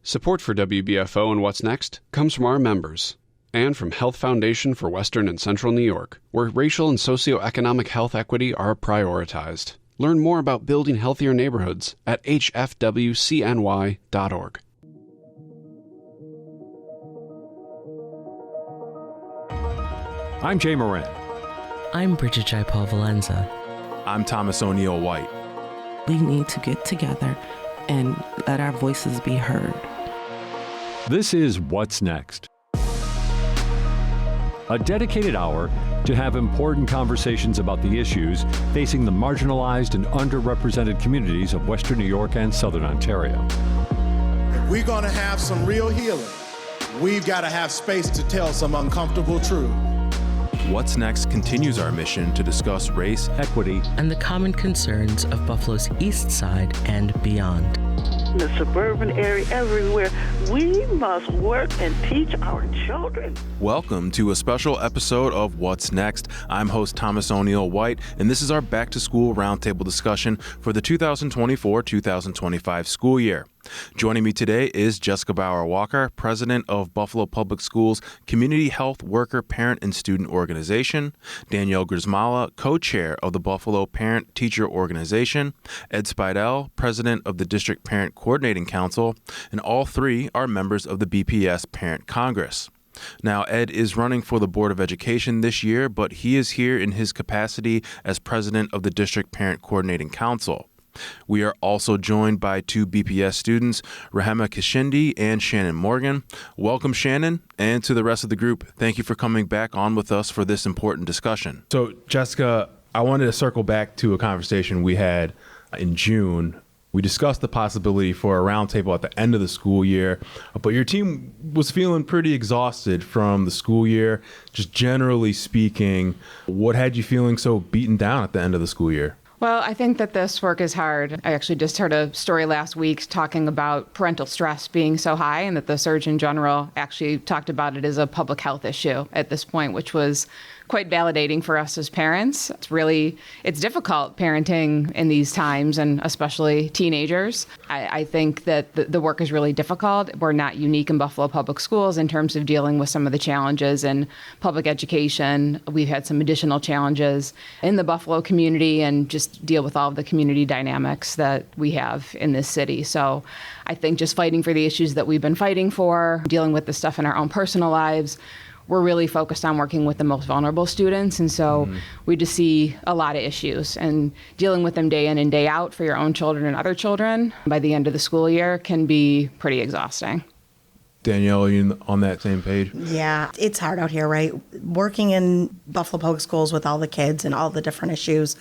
Support for WBFO and What's Next comes from our members and from Health Foundation for Western and Central New York, where racial and socioeconomic health equity are prioritized. Learn more about building healthier neighborhoods at hfwcny.org. I'm Jay Moran. I'm Bridget Jaipal Valenza. I'm Thomas O'Neill White. We need to get together and let our voices be heard. This is What's Next, a dedicated hour to have important conversations about the issues facing the marginalized and underrepresented communities of Western New York and Southern Ontario. If we're going to have some real healing, we've got to have space to tell some uncomfortable truth. What's Next continues our mission to discuss race, equity, and the common concerns of Buffalo's East Side and beyond. In the suburban area, everywhere, we must work and teach our children. Welcome to a special episode of What's Next. I'm host Thomas O'Neill White, and this is our Back to School Roundtable discussion for the 2024-2025 school year. Joining me today is Jessica Bauer Walker, president of Buffalo Public Schools Community Health Worker Parent and Student Organization, Danielle Gryzmala, co-chair of the Buffalo Parent Teacher Organization, Ed Speidel, president of the District Parent Coordinating Council, and all three are members of the BPS Parent Congress. Now, Ed is running for the Board of Education this year, but he is here in his capacity as president of the District Parent Coordinating Council. We are also joined by two BPS students, Rahema Kishindi and Shannon Morgan. Welcome, Shannon, and to the rest of the group, thank you for coming back on with us for this important discussion. So, Jessica, I wanted to circle back to a conversation we had in June. We discussed the possibility for a roundtable at the end of the school year, but your team was feeling pretty exhausted from the school year. Just generally speaking, what had you feeling so beaten down at the end of the school year? Well, I think that this work is hard. I actually just heard a story last week talking about parental stress being so high, and that the Surgeon General actually talked about it as a public health issue at this point, which was quite validating for us as parents. It's difficult parenting in these times, and especially teenagers. I think that the work is really difficult. We're not unique in Buffalo Public Schools in terms of dealing with some of the challenges in public education. We've had some additional challenges in the Buffalo community, and just deal with all of the community dynamics that we have in this city. So I think just fighting for the issues that we've been fighting for, dealing with the stuff in our own personal lives, we're really focused on working with the most vulnerable students. And so we just see a lot of issues, and dealing with them day in and day out for your own children and other children by the end of the school year can be pretty exhausting. Danielle, are you on that same page? Yeah, it's hard out here, right? Working in Buffalo Public Schools with all the kids and all the different issues,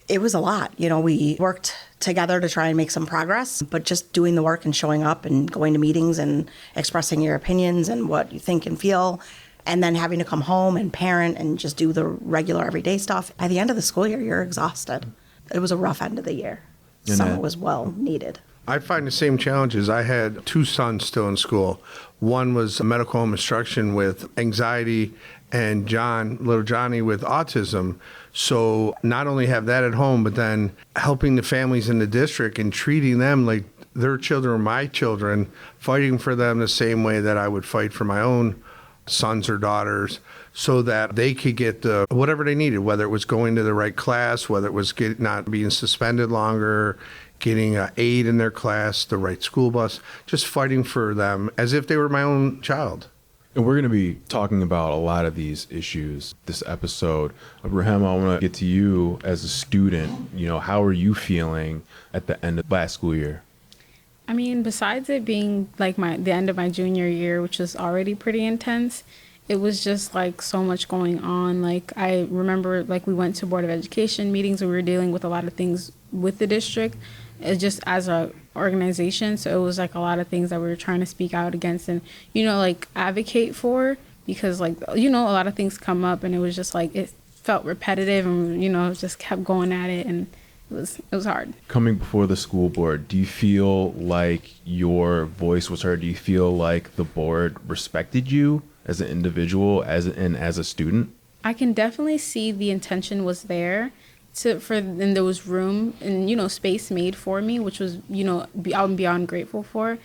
it was a lot. You know, we worked together to try and make some progress, but just doing the work and showing up and going to meetings and expressing your opinions and what you think and feel, and then having to come home and parent and just do the regular everyday stuff. By the end of the school year, you're exhausted. It was a rough end of the year. Summer was well needed. I find the same challenges. I had two sons still in school. One was medical home instruction with anxiety, and little Johnny with autism. So not only have that at home, but then helping the families in the district and treating them like their children are my children, fighting for them the same way that I would fight for my own sons or daughters, so that they could get whatever they needed, whether it was going to the right class, whether it was not being suspended longer, getting an aide in their class, the right school bus, just fighting for them as if they were my own child. And we're going to be talking about a lot of these issues this episode. Rahema, I want to get to you as a student. You know, how are you feeling at the end of last school year? I mean, besides it being like the end of my junior year, which was already pretty intense, it was just like so much going on. Like I remember like we went to Board of Education meetings, and we were dealing with a lot of things with the district just as a organization. So it was like a lot of things that we were trying to speak out against and, you know, like advocate for, because like, you know, a lot of things come up, and it was just like it felt repetitive, and, you know, just kept going at it, and it was hard. Coming before the school board, do you feel like your voice was heard? Do you feel like the board respected you as an individual, as a student? I can definitely see the intention was there, and there was room and, you know, space made for me, which was, you know, I'm beyond grateful for.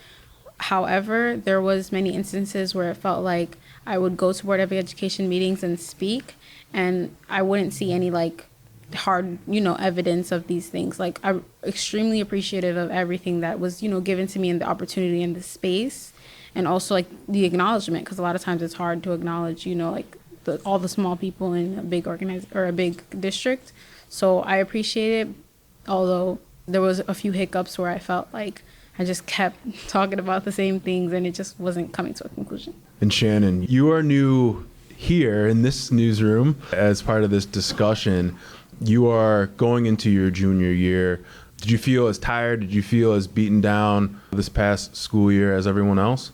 However, there was many instances where it felt like I would go to Board of Education meetings and speak, and I wouldn't see any like hard, evidence of these things. Like, I'm extremely appreciative of everything that was, given to me in the opportunity and the space, and also like the acknowledgement, because a lot of times it's hard to acknowledge, like all the small people in a big a big district. So I appreciate it, although there was a few hiccups where I felt like I just kept talking about the same things and it just wasn't coming to a conclusion. And Shannon, you are new here in this newsroom as part of this discussion. You are going into your junior year. Did you feel as tired? Did you feel as beaten down this past school year as everyone else?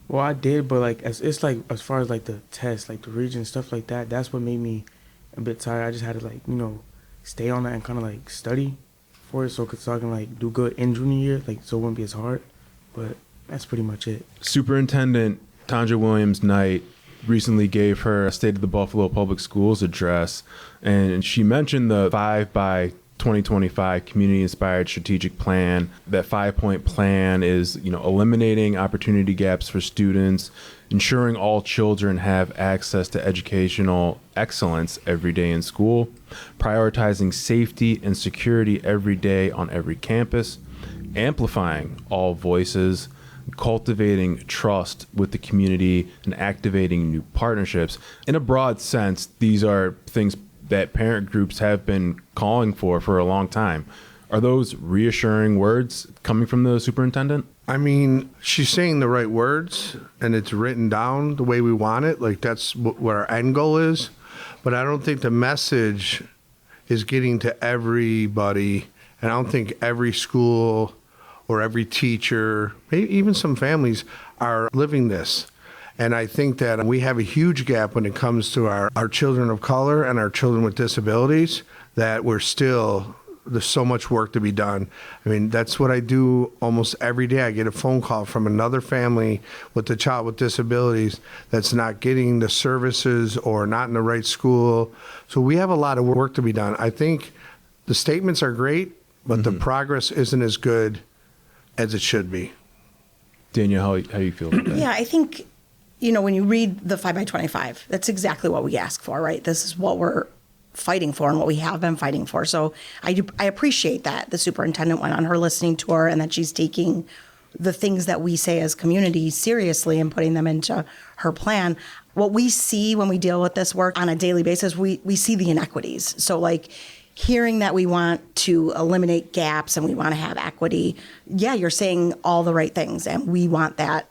Well, I did, but like it's like as far as like the test, like the region stuff like that, that's what made me a bit tired. I just had to like stay on that and kind of like study for it, so I can like do good in junior year, like so it wouldn't be as hard. But that's pretty much it. Superintendent Tanja Williams-Knight recently gave her State of the Buffalo Public Schools address, and she mentioned the 5 by 2025 community-inspired strategic plan. That 5-point plan is, eliminating opportunity gaps for students, ensuring all children have access to educational excellence every day in school, prioritizing safety and security every day on every campus, amplifying all voices, cultivating trust with the community, and activating new partnerships. In a broad sense, these are things that parent groups have been calling for a long time. Are those reassuring words coming from the superintendent? I mean, she's saying the right words, and it's written down the way we want it. Like, that's what our end goal is. But I don't think the message is getting to everybody. And I don't think every school or every teacher, maybe even some families, are living this. And I think that we have a huge gap when it comes to our children of color and our children with disabilities, that there's so much work to be done. I mean, that's what I do almost every day. I get a phone call from another family with a child with disabilities that's not getting the services or not in the right school. So we have a lot of work to be done. I think the statements are great, but the progress isn't as good as it should be. Danielle, how you feel about that? Yeah, I think, when you read the 5 by 25, that's exactly what we ask for, right? This is what we're fighting for and what we have been fighting for. So I appreciate that the superintendent went on her listening tour and that she's taking the things that we say as community seriously and putting them into her plan. What we see when we deal with this work on a daily basis, we see the inequities. So like hearing that we want to eliminate gaps and we want to have equity, yeah, you're saying all the right things and we want that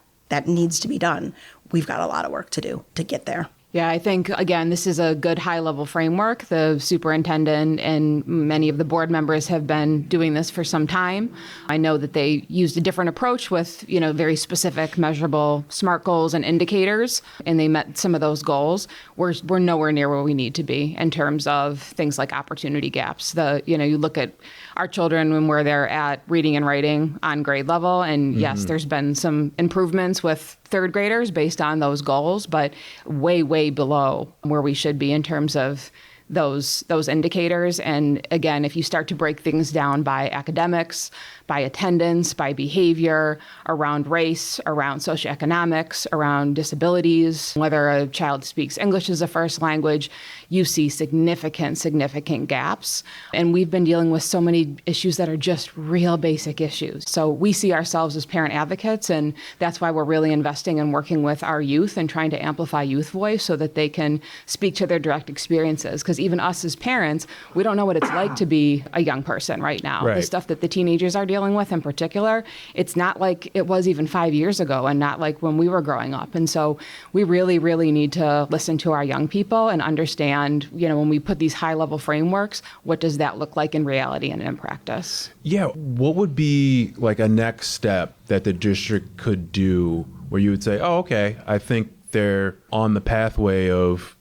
needs to be done. We've got a lot of work to do to get there. Yeah, I think, again, this is a good high-level framework. The superintendent and many of the board members have been doing this for some time. I know that they used a different approach with, very specific, measurable SMART goals and indicators, and they met some of those goals. We're nowhere near where we need to be in terms of things like opportunity gaps. You look at our children when they're at reading and writing on grade level, and yes, there's been some improvements with third graders based on those goals, but way, way below where we should be in terms of those indicators. And again, if you start to break things down by academics, by attendance, by behavior, around race, around socioeconomics, around disabilities, whether a child speaks English as a first language, you see significant gaps. And we've been dealing with so many issues that are just real basic issues. So we see ourselves as parent advocates, and that's why we're really investing in working with our youth and trying to amplify youth voice so that they can speak to their direct experiences. Because even us as parents, we don't know what it's like to be a young person right now. Right. The stuff that the teenagers are dealing with in particular, it's not like it was even 5 years ago and not like when we were growing up. And so we really, really need to listen to our young people and understand, when we put these high-level frameworks, what does that look like in reality and in practice? Yeah, what would be like a next step that the district could do where you would say, oh, okay, I think they're on the pathway of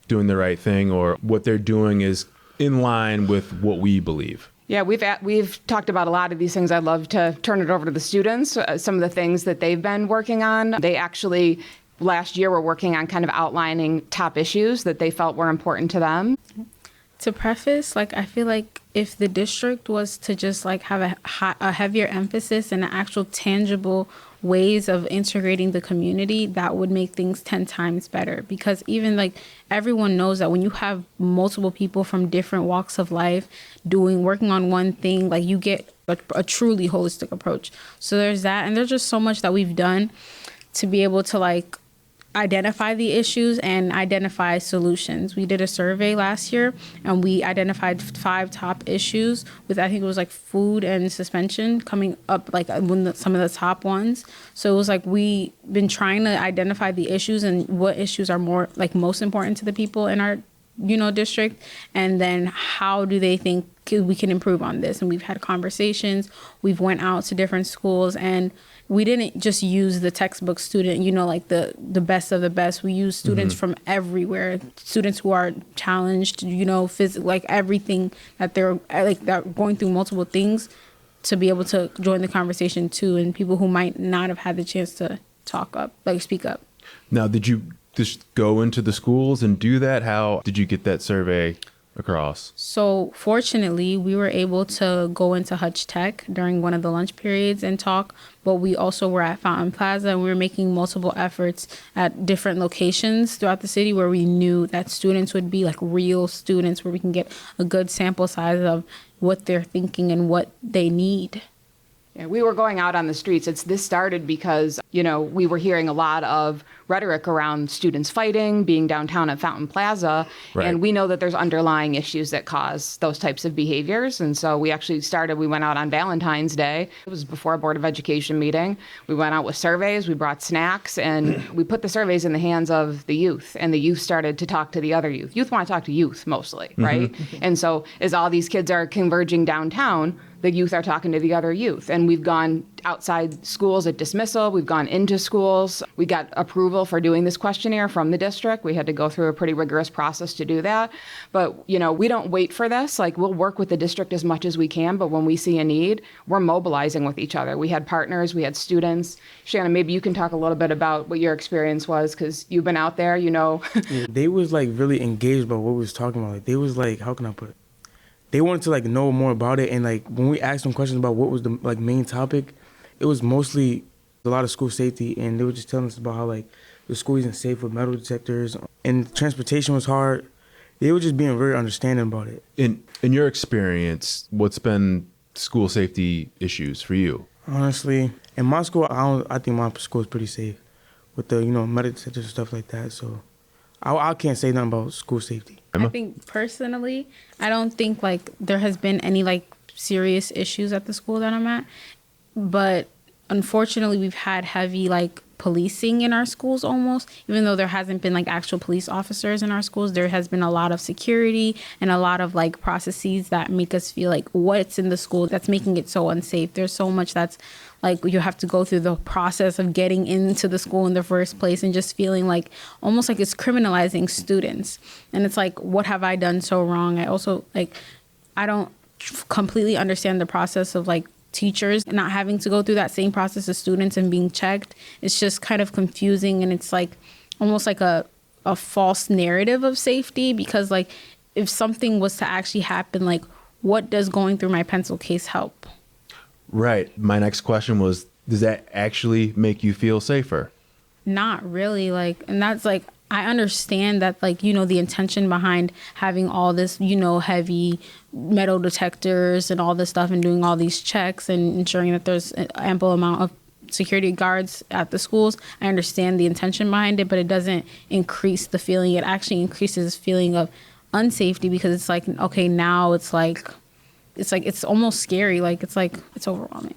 doing the right thing, or what they're doing is in line with what we believe? Yeah, we've talked about a lot of these things. I'd love to turn it over to the students. Some of the things that they've been working on. They actually, last year, were working on kind of outlining top issues that they felt were important to them. To preface, I feel like if the district was to just have a heavier emphasis and an actual tangible ways of integrating the community, that would make things 10 times better. Because even like everyone knows that when you have multiple people from different walks of life working on one thing, like you get a truly holistic approach. So there's that. And there's just so much that we've done to be able to like identify the issues and identify solutions. We did a survey last year and we identified 5 top issues with, I think it was like food and suspension coming up, like some of the top ones. So it was like we been trying to identify the issues and what issues are more like most important to the people in our district, and then how do they think we can improve on this. And we've had conversations, we've went out to different schools, and we didn't just use the textbook student, like the best of the best. We use students from everywhere, students who are challenged, like everything that they're going through multiple things, to be able to join the conversation too, and people who might not have had the chance to speak up. Now, did you just go into the schools and do that? How did you get that survey across? So fortunately, we were able to go into Hutch Tech during one of the lunch periods and talk, but we also were at Fountain Plaza, and we were making multiple efforts at different locations throughout the city where we knew that students would be like real students, where we can get a good sample size of what they're thinking and what they need. Yeah, we were going out on the streets. This started because, we were hearing a lot of rhetoric around students fighting, being downtown at Fountain Plaza. Right. And we know that there's underlying issues that cause those types of behaviors. And so we went out on Valentine's Day. It was before a Board of Education meeting. We went out with surveys, we brought snacks, and we put the surveys in the hands of the youth. And the youth started to talk to the other youth. Youth want to talk to youth mostly, right? And so as all these kids are converging downtown, the youth are talking to the other youth. And we've gone outside schools at dismissal. We've gone into schools. We got approval for doing this questionnaire from the district. We had to go through a pretty rigorous process to do that. But, we don't wait for this. Like, we'll work with the district as much as we can. But when we see a need, we're mobilizing with each other. We had partners. We had students. Shannon, maybe you can talk a little bit about what your experience was, because you've been out there, Yeah, they was, really engaged by what we was talking about. They was, how can I put it? They wanted to know more about it, and when we asked them questions about what was the main topic, it was mostly a lot of school safety, and they were just telling us about how the school isn't safe with metal detectors, and transportation was hard. They were just being very understanding about it. In your experience, what's been school safety issues for you? Honestly, in my school, I think my school is pretty safe with the metal detectors and stuff like that. So I can't say nothing about school safety. I think personally, I don't think there has been any serious issues at the school that I'm at. But unfortunately, we've had heavy policing in our schools almost. Even though there hasn't been actual police officers in our schools, there has been a lot of security and a lot of processes that make us feel what's in the school that's making it so unsafe. There's so much that's you have to go through the process of getting into the school in the first place, and just feeling almost it's criminalizing students. And it's what have I done so wrong? I also I don't completely understand the process of teachers not having to go through that same process as students and being checked. It's just kind of confusing, and it's almost a false narrative of safety, because if something was to actually happen, what does going through my pencil case help? Right. My next question was, does that actually make you feel safer? Not really. And that's I understand that the intention behind having all this, heavy metal detectors and all this stuff, and doing all these checks and ensuring that there's an ample amount of security guards at the schools. I understand the intention behind it, but it doesn't increase the feeling. It actually increases the feeling of unsafety, because it's okay, now it's it's almost scary. It's overwhelming.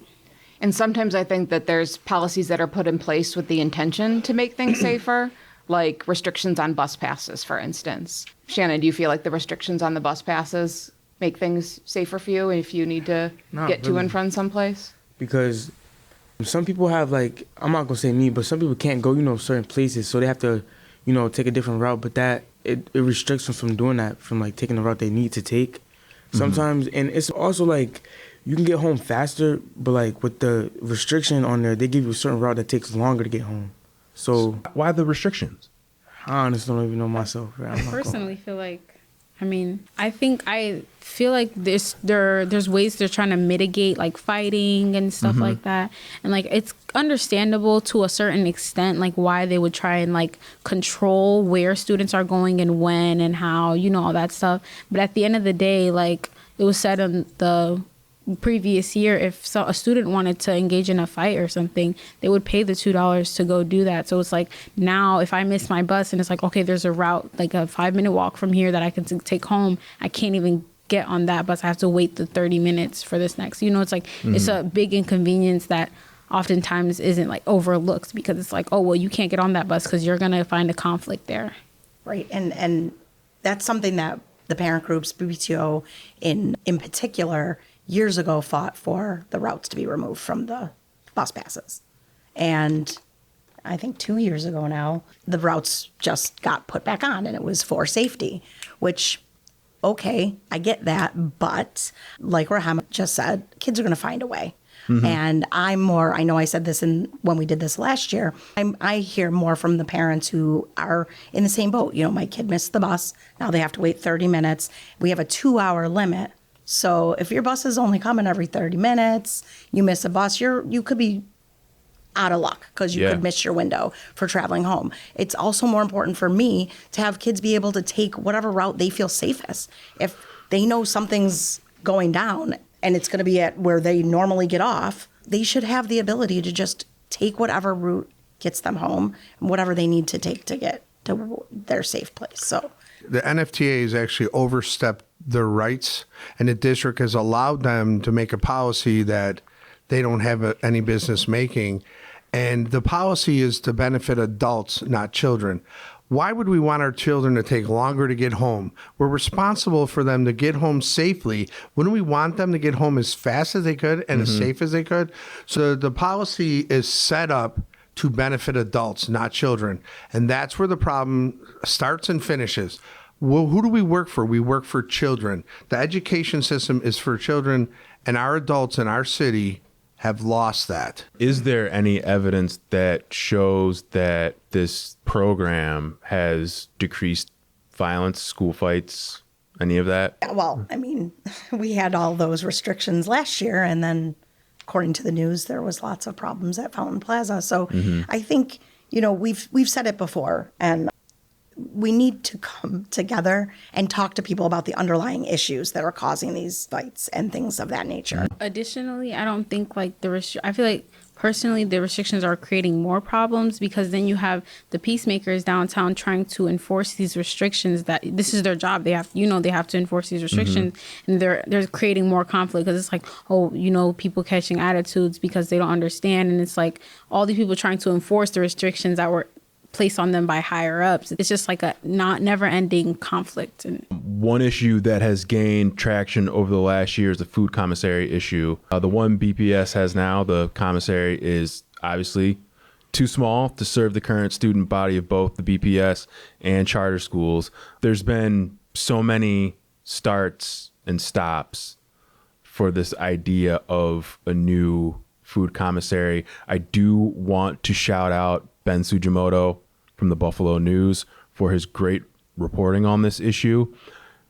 And sometimes I think that there's policies that are put in place with the intention to make things safer, like restrictions on bus passes, for instance. Shannon, do you feel the restrictions on the bus passes make things safer for you if you need to get to and from someplace? Because some people have I'm not gonna say me, but some people can't go certain places, so they have to take a different route. But that it restricts them from doing that, from taking the route they need to take sometimes. And it's also you can get home faster, but with the restriction on there, they give you a certain route that takes longer to get home. So why the restrictions? I honestly don't even know myself. I personally feel I mean, I feel like there's ways they're trying to mitigate like fighting and stuff like that. And like it's understandable to a certain extent, like why they would try and like control where students are going and when and how, you know, all that stuff. But at the end of the day, like it was said on the previous year, if a student wanted to engage in a fight or something, they would pay the $2 to go do that. So it's like now if I miss my bus and it's like, okay, there's a route, like a 5-minute walk from here that I can take home, I can't even get on that bus. I have to wait the 30 minutes for this next. You know, it's like it's a big inconvenience that oftentimes isn't like overlooked because it's like, oh, well, you can't get on that bus because you're going to find a conflict there. Right. And that's something that the parent groups, BPTO in particular, years ago fought for the routes to be removed from the bus passes. And I think 2 years ago now, the routes just got put back on and it was for safety, which, okay, I get that. But like Rahama just said, kids are going to find a way. And I know I said this when we did this last year, I hear more from the parents who are in the same boat. You know, my kid missed the bus. Now they have to wait 30 minutes. We have a 2-hour limit. So if your bus is only coming every 30 minutes, you miss a bus, you could be out of luck because you could miss your window for traveling home. It's also more important for me to have kids be able to take whatever route they feel safest. If they know something's going down and it's going to be at where they normally get off, they should have the ability to just take whatever route gets them home and whatever they need to take to get to their safe place. So the NFTA has actually overstepped their rights, and the district has allowed them to make a policy that they don't have any business making. And the policy is to benefit adults, not children. Why would we want our children to take longer to get home? We're responsible for them to get home safely. Wouldn't we want them to get home as fast as they could and as safe as they could? So the policy is set up to benefit adults, not children. And that's where the problem starts and finishes. Well, who do we work for? We work for children. The education system is for children, and our adults in our city have lost that. Is there any evidence that shows that this program has decreased violence, school fights, any of that? Well, I mean, we had all those restrictions last year, and then according to the news, there was lots of problems at Fountain Plaza. So I think, you know, we've said it before, and we need to come together and talk to people about the underlying issues that are causing these fights and things of that nature. Additionally, I don't think like I feel like personally the restrictions are creating more problems because then you have the peacemakers downtown trying to enforce these restrictions that this is their job. They have to enforce these restrictions and they're creating more conflict because it's like, oh, you know, people catching attitudes because they don't understand. And it's like all these people trying to enforce the restrictions that were placed on them by higher ups. It's just like a never ending conflict. And one issue that has gained traction over the last year is the food commissary issue. The one BPS has now, the commissary is obviously too small to serve the current student body of both the BPS and charter schools. There's been so many starts and stops for this idea of a new food commissary. I do want to shout out Ben Sujimoto from the Buffalo News for his great reporting on this issue.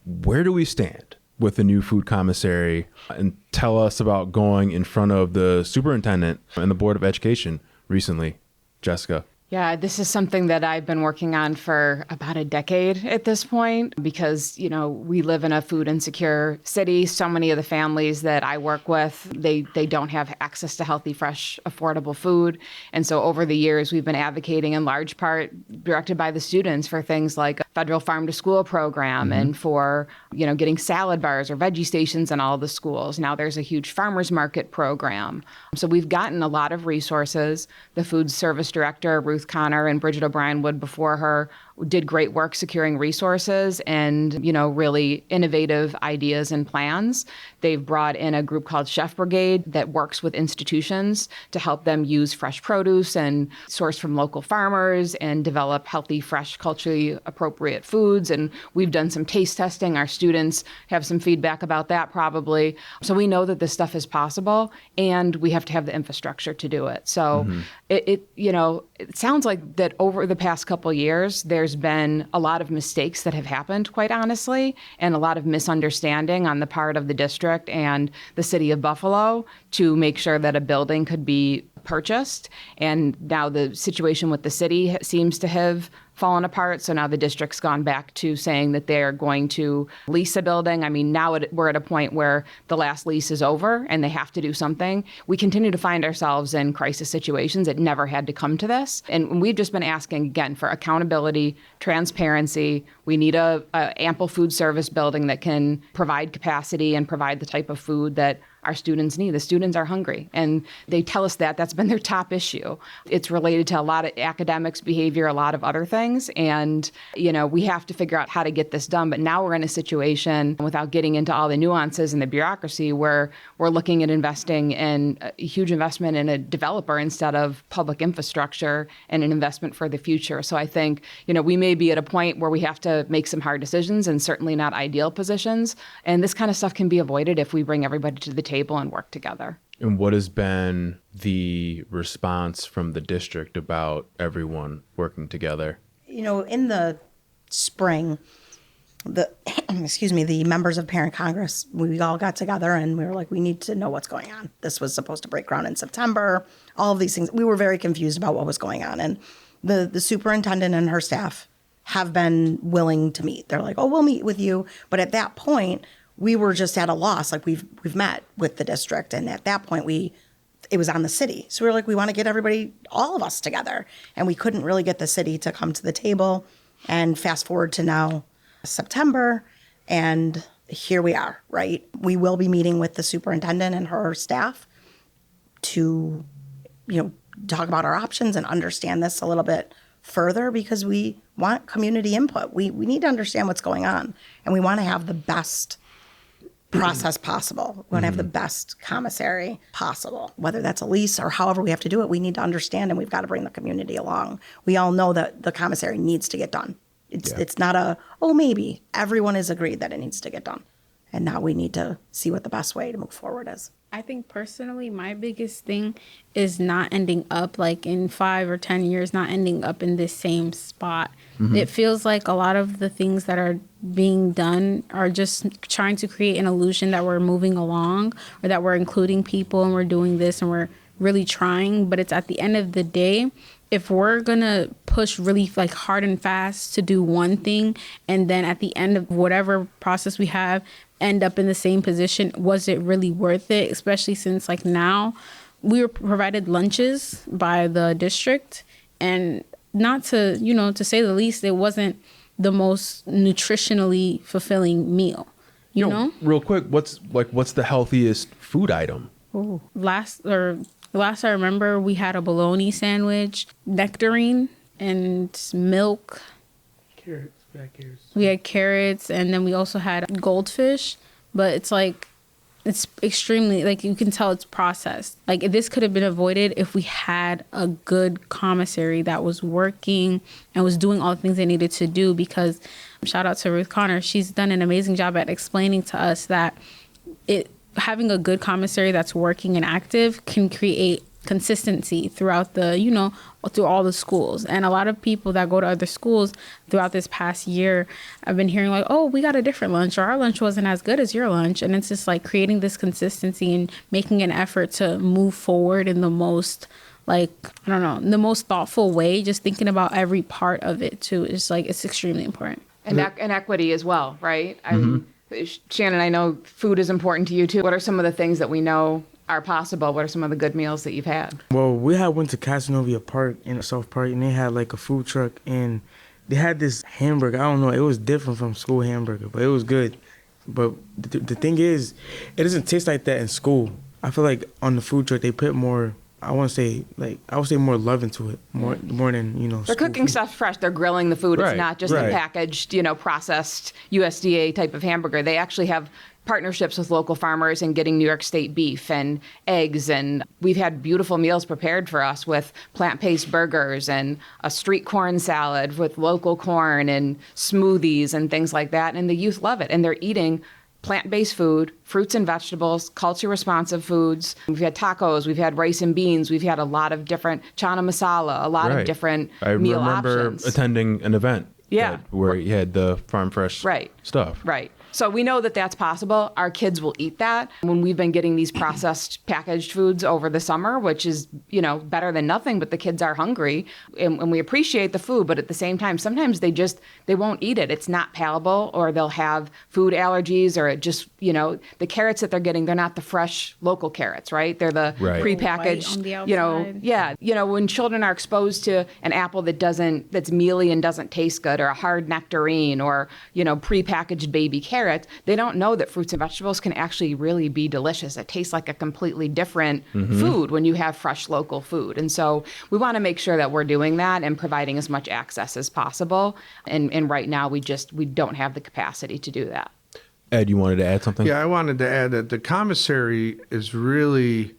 Where do we stand with the new food commissary? And tell us about going in front of the superintendent and the Board of Education recently, Jessica. Yeah, this is something that I've been working on for about a decade at this point because, you know, we live in a food insecure city. So many of the families that I work with, they don't have access to healthy, fresh, affordable food. And so over the years, we've been advocating in large part directed by the students for things like a federal farm to school program and for, you know, getting salad bars or veggie stations in all the schools. Now there's a huge farmers market program. So we've gotten a lot of resources. The food service director, Ruth Connor, and Bridget O'Brien Wood before her did great work securing resources and, you know, really innovative ideas and plans. They've brought in a group called Chef Brigade that works with institutions to help them use fresh produce and source from local farmers and develop healthy, fresh, culturally appropriate foods. And we've done some taste testing. Our students have some feedback about that probably. So we know that this stuff is possible and we have to have the infrastructure to do it. So it you know, it sounds like that over the past couple of years, there's been a lot of mistakes that have happened, quite honestly, and a lot of misunderstanding on the part of the district and the city of Buffalo to make sure that a building could be purchased. And now the situation with the city seems to have fallen apart. So now the district's gone back to saying that they're going to lease a building. I mean, now we're at a point where the last lease is over and they have to do something. We continue to find ourselves in crisis situations. It never had to come to this. And we've just been asking, again, for accountability, transparency. We need a ample food service building that can provide capacity and provide the type of food that our students need. The students are hungry, and they tell us that that's been their top issue. It's related to a lot of academics behavior, a lot of other things. And, we have to figure out how to get this done. But now we're in a situation, without getting into all the nuances and the bureaucracy, where we're looking at investing in a huge investment in a developer instead of public infrastructure and an investment for the future. So I think, we may be at a point where we have to make some hard decisions, and certainly not ideal positions. And this kind of stuff can be avoided if we bring everybody to the table and work together. And what has been the response from the district about everyone working together? In the spring, the members of Parent Congress, we all got together and we were like, we need to know what's going on. This was supposed to break ground in September, all of these things. We were very confused about what was going on. And the superintendent and her staff have been willing to meet. They're like, oh, we'll meet with you. But at that point, we were just at a loss. Like we've met with the district, and at that point it was on the city. So we were like, we want to get everybody, all of us together, and we couldn't really get the city to come to the table. And fast forward to now, September, and here we are. Right, we will be meeting with the superintendent and her staff to, talk about our options and understand this a little bit further, because we want community input. We need to understand what's going on, and we want to have the best process possible. We want to have the best commissary possible, whether that's a lease or however we have to do it. We need to understand, and we've got to bring the community along. We all know that the commissary needs to get done. It's not maybe. Everyone is agreed that it needs to get done. And now we need to see what the best way to move forward is. I think personally, my biggest thing is not ending up like in 5 or 10 years, not ending up in this same spot. Mm-hmm. It feels like a lot of the things that are being done are just trying to create an illusion that we're moving along, or that we're including people and we're doing this and we're really trying. But it's at the end of the day, if we're going to push really like hard and fast to do one thing, and then at the end of whatever process we have, end up in the same position, was it really worth it? Especially since like now we were provided lunches by the district, and not to, to say the least, it wasn't the most nutritionally fulfilling meal, you know? Real quick, what's the healthiest food item? Ooh, last I remember, we had a bologna sandwich, nectarine, and milk. Carrots. We had carrots, and then we also had goldfish, but it's extremely, you can tell it's processed. This could have been avoided if we had a good commissary that was working and was doing all the things they needed to do, because shout out to Ruth Connor, she's done an amazing job at explaining to us that having a good commissary that's working and active can create consistency throughout through all the schools. And a lot of people that go to other schools throughout this past year, I've been hearing like, oh, we got a different lunch, or our lunch wasn't as good as your lunch. And it's just like creating this consistency and making an effort to move forward in the most the most thoughtful way, just thinking about every part of it too. It's extremely important. And equity as well, right? Shannon, I know food is important to you too. What are some of the things that we know are possible? What are some of the good meals that you've had? Well, we went to Casanova Park in South Park, and they had a food truck, and they had this hamburger. I don't know, it was different from school hamburger, but it was good. But the thing is, it doesn't taste like that in school. I feel like on the food truck they put more, I would say more love into it, more than They're cooking food. Stuff fresh. They're grilling the food. It's not just a packaged, processed USDA type of hamburger. They actually have partnerships with local farmers and getting New York State beef and eggs. And we've had beautiful meals prepared for us with plant-based burgers and a street corn salad with local corn and smoothies and things like that. And the youth love it. And they're eating plant-based food, fruits and vegetables, culture-responsive foods. We've had tacos, we've had rice and beans, we've had a lot of different chana masala, a lot of different meal options. I remember attending an event where you had the farm fresh stuff. Right. So we know that that's possible. Our kids will eat that. When we've been getting these processed packaged foods over the summer, which is, better than nothing, but the kids are hungry and we appreciate the food. But at the same time, sometimes they won't eat it. It's not palatable, or they'll have food allergies, or it just, the carrots that they're getting, they're not the fresh local carrots, right? They're the prepackaged, on the outside. when children are exposed to an apple that's mealy and doesn't taste good, or a hard nectarine, or, prepackaged baby carrots, they don't know that fruits and vegetables can actually really be delicious. It tastes like a completely different food when you have fresh local food. And so we want to make sure that we're doing that and providing as much access as possible. And right now we don't have the capacity to do that. Ed, you wanted to add something? Yeah, I wanted to add that the commissary is really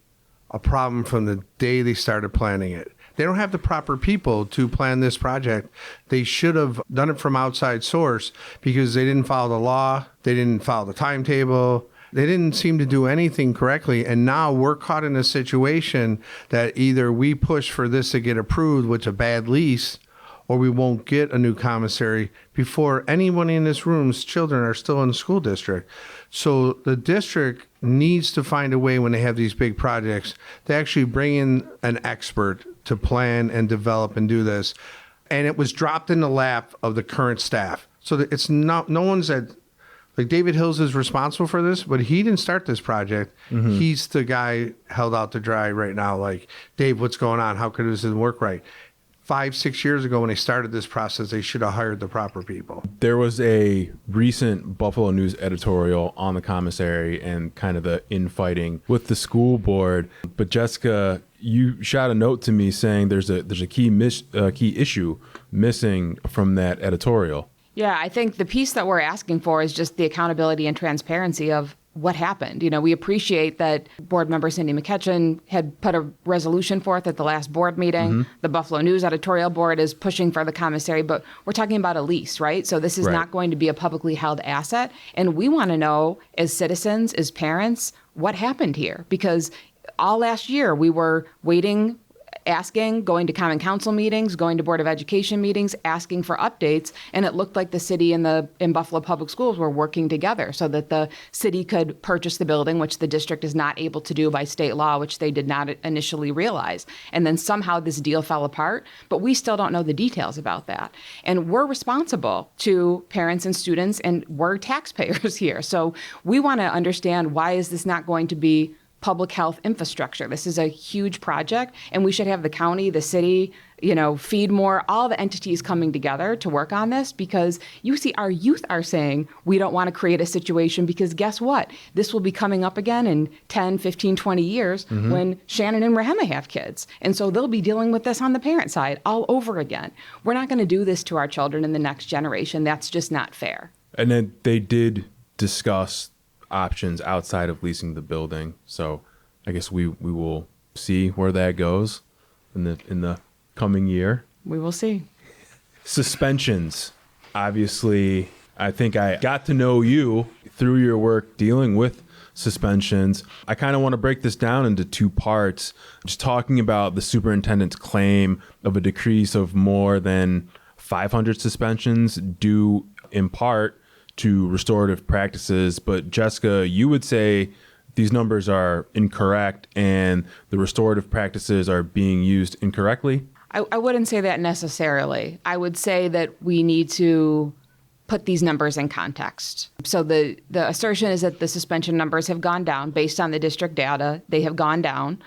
a problem from the day they started planning it. They don't have the proper people to plan this project. They should have done it from outside source, because they didn't follow the law. They didn't follow the timetable. They didn't seem to do anything correctly. And now we're caught in a situation that either we push for this to get approved, which is a bad lease, or we won't get a new commissary before anyone in this room's children are still in the school district. So the district needs to find a way, when they have these big projects, to actually bring in an expert to plan and develop and do this. And it was dropped in the lap of the current staff. So that it's not, no one's like David Hills is responsible for this, but he didn't start this project. He's the guy held out to dry right now. Like, Dave, what's going on? How could this didn't work right? 5-6 years ago, when they started this process, they should have hired the proper people. There was a recent Buffalo News editorial on the commissary and kind of the infighting with the school board. But Jessica, you shot a note to me saying there's a key issue missing from that editorial. Yeah, I think the piece that we're asking for is just the accountability and transparency of what happened. We appreciate that board member Cindy McCutcheon had put a resolution forth at the last board meeting. The Buffalo News editorial board is pushing for the commissary, but we're talking about a lease, right? So this is not going to be a publicly held asset. And we want to know, as citizens, as parents, what happened here. Because all last year we were waiting, asking, going to common council meetings, going to Board of Education meetings, asking for updates, and it looked like the city and Buffalo Public Schools were working together so that the city could purchase the building, which the district is not able to do by state law, which they did not initially realize. And then somehow this deal fell apart, but we still don't know the details about that. And we're responsible to parents and students, and we're taxpayers here. So we want to understand, why is this not going to be public health infrastructure? This is a huge project, and we should have the county, the city, Feed More, all the entities coming together to work on this, because you see our youth are saying we don't want to create a situation, because guess what? This will be coming up again in 10, 15, 20 years when Shannon and Rahema have kids. And so they'll be dealing with this on the parent side all over again. We're not going to do this to our children in the next generation. That's just not fair. And then they did discuss options outside of leasing the building. So I guess we will see where that goes in the coming year. We will see. Suspensions. Obviously, I think I got to know you through your work dealing with suspensions. I kind of want to break this down into two parts. Just talking about the superintendent's claim of a decrease of more than 500 suspensions due in part to restorative practices. But Jessica, you would say these numbers are incorrect and the restorative practices are being used incorrectly? I wouldn't say that necessarily. I would say that we need to put these numbers in context. So the assertion is that the suspension numbers have gone down based on the district data. They have gone down.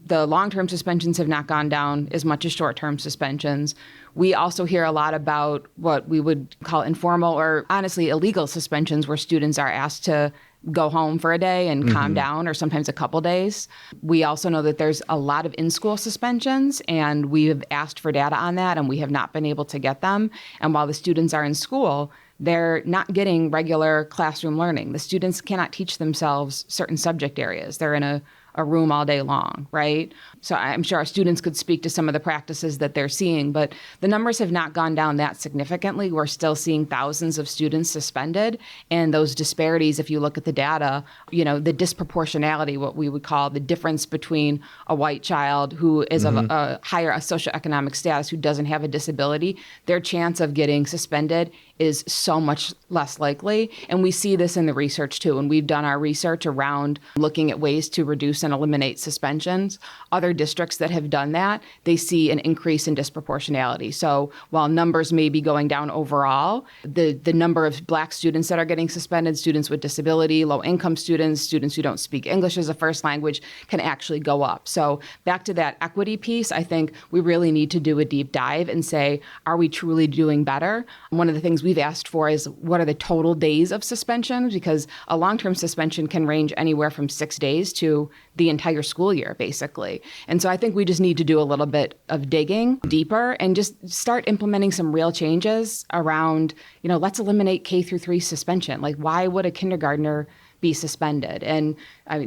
The long-term suspensions have not gone down as much as short-term suspensions. We also hear a lot about what we would call informal or honestly illegal suspensions, where students are asked to go home for a day and calm down, or sometimes a couple days. We also know that there's a lot of in-school suspensions, and we have asked for data on that, and we have not been able to get them. And while the students are in school, they're not getting regular classroom learning. The students cannot teach themselves certain subject areas. They're in a a room all day long, right? So I'm sure our students could speak to some of the practices that they're seeing, but the numbers have not gone down that significantly. We're still seeing thousands of students suspended, and those disparities, if you look at the data, the disproportionality, what we would call the difference between a white child who is of a higher socioeconomic status, who doesn't have a disability, their chance of getting suspended is so much less likely. And we see this in the research too. And we've done our research around looking at ways to reduce and eliminate suspensions. Other districts that have done that, they see an increase in disproportionality. So while numbers may be going down overall, the number of Black students that are getting suspended, students with disability, low income students, students who don't speak English as a first language, can actually go up. So back to that equity piece, I think we really need to do a deep dive and say, are we truly doing better? One of the things we've asked for is what are the total days of suspension, because a long-term suspension can range anywhere from 6 days to the entire school year, basically. And so I think we just need to do a little bit of digging deeper and just start implementing some real changes around, let's eliminate K through 3 suspension. Like, why would a kindergartner be suspended? And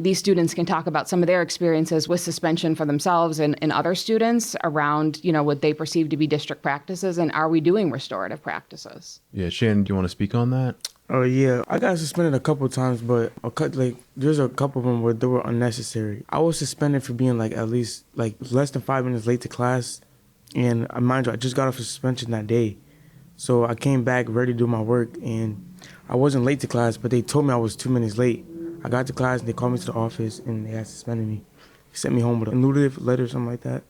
these students can talk about some of their experiences with suspension for themselves and other students around, what they perceive to be district practices, and are we doing restorative practices? Yeah, Shannon, do you want to speak on that? Oh yeah, I got suspended a couple of times, but there's a couple of them where they were unnecessary. I was suspended for being at least less than 5 minutes late to class, and mind you, I just got off a suspension that day, so I came back ready to do my work, and I wasn't late to class, but they told me I was 2 minutes late. I got to class and they called me to the office and they had suspended me. They sent me home with a elusive letter or something like that.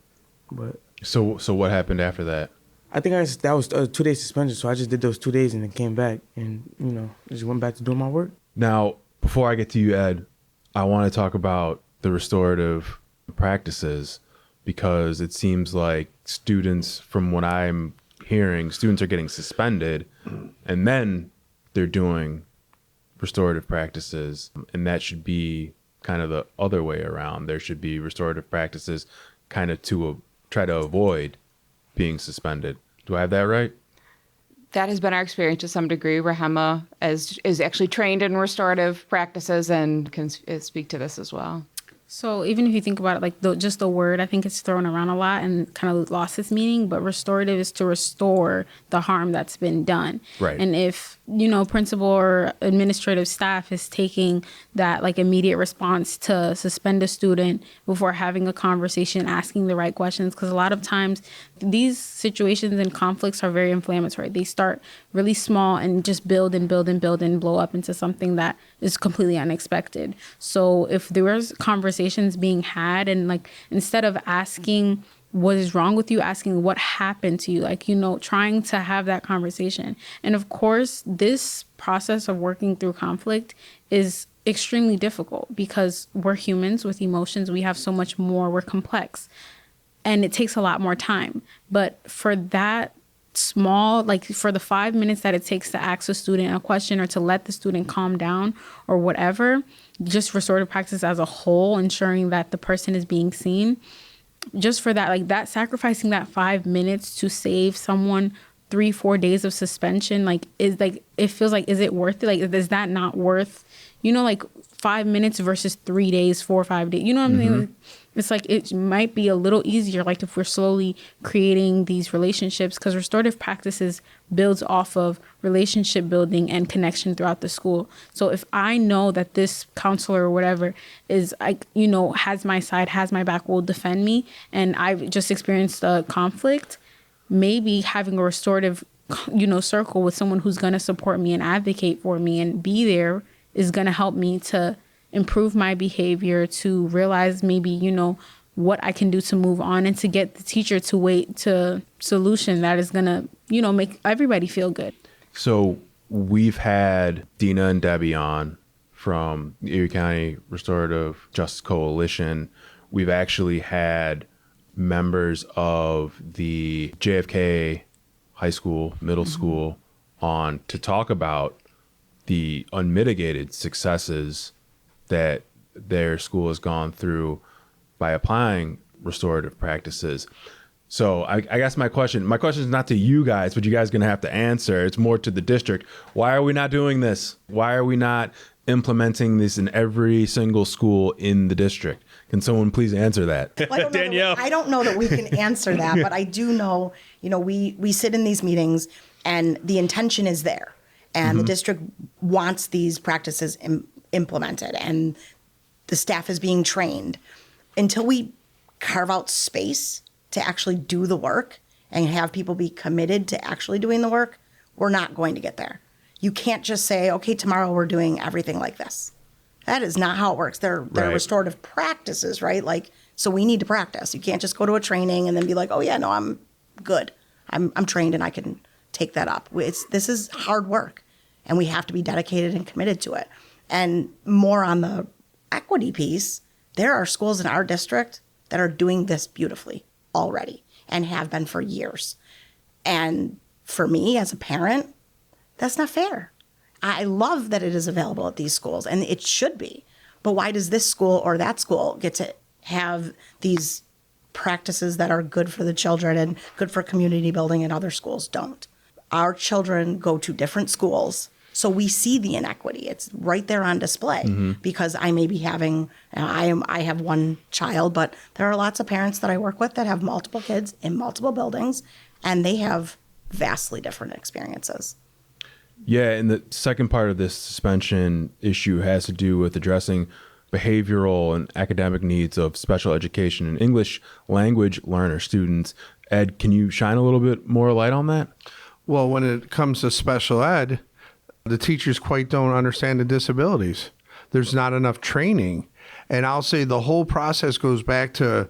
But so what happened after that? I think that was a 2-day suspension, so I just did those 2 days and then came back and, just went back to doing my work. Now, before I get to you, Ed, I want to talk about the restorative practices, because it seems like students, from what I'm hearing, students are getting suspended and then they're doing restorative practices, and that should be kind of the other way around. There should be restorative practices kind of to try to avoid being suspended. Do I have that right? That has been our experience to some degree. Rahema is actually trained in restorative practices and can speak to this as well. So even if you think about it, just the word, I think it's thrown around a lot and kind of lost its meaning. But restorative is to restore the harm that's been done. Right. And if, principal or administrative staff is taking that immediate response to suspend a student before having a conversation, asking the right questions, because a lot of times these situations and conflicts are very inflammatory. They start really small and just build and build and build and blow up into something that is completely unexpected. So if there was conversations being had and instead of asking what is wrong with you, asking what happened to you, trying to have that conversation. And of course, this process of working through conflict is extremely difficult because we're humans with emotions. We have so much more, we're complex, and it takes a lot more time. But for that small, for the 5 minutes that it takes to ask a student a question or to let the student calm down or whatever, just restorative practice as a whole, ensuring that the person is being seen, just for that, that sacrificing that 5 minutes to save someone 3-4 days of suspension, is it feels is it worth it? Is that not worth, 5 minutes versus 3 days, 4 or 5 days? You know what I'm saying? It's it might be a little easier, if we're slowly creating these relationships, because restorative practices builds off of relationship building and connection throughout the school. So if I know that this counselor or whatever is, has my side, has my back, will defend me, and I've just experienced a conflict, maybe having a restorative, circle with someone who's going to support me and advocate for me and be there is going to help me to improve my behavior, to realize maybe, what I can do to move on, and to get the teacher to wait to solution that is going to, make everybody feel good. So we've had Dina and Debbie on from the Erie County Restorative Justice Coalition. We've actually had members of the JFK High School, middle school on to talk about the unmitigated successes that their school has gone through by applying restorative practices. So I guess my question is not to you guys, but you guys are going to have to answer. It's more to the district. Why are we not doing this? Why are we not implementing this in every single school in the district? Can someone please answer that? Well, Danielle. I don't know that we can answer that, but I do know, we sit in these meetings and the intention is there. And the district wants these practices implemented and the staff is being trained. Until we carve out space to actually do the work and have people be committed to actually doing the work, we're not going to get there. You can't just say, okay, tomorrow we're doing everything like this. That is not how it works. They're restorative practices, right? Like, so we need to practice. You can't just go to a training and then be like, oh yeah, no, I'm good. I'm trained and I can take that up. This is hard work and we have to be dedicated and committed to it. And more on the equity piece, there are schools in our district that are doing this beautifully already and have been for years. And for me as a parent, that's not fair. I love that it is available at these schools, and it should be. But why does this school or that school get to have these practices that are good for the children and good for community building and other schools don't? Our children go to different schools, so we see the inequity. It's right there on display because I may be having, I have one child, but there are lots of parents that I work with that have multiple kids in multiple buildings, and they have vastly different experiences. Yeah, and the second part of this suspension issue has to do with addressing behavioral and academic needs of special education and English language learner students. Ed, can you shine a little bit more light on that? Well, when it comes to special ed, the teachers quite don't understand the disabilities. There's not enough training. And I'll say the whole process goes back to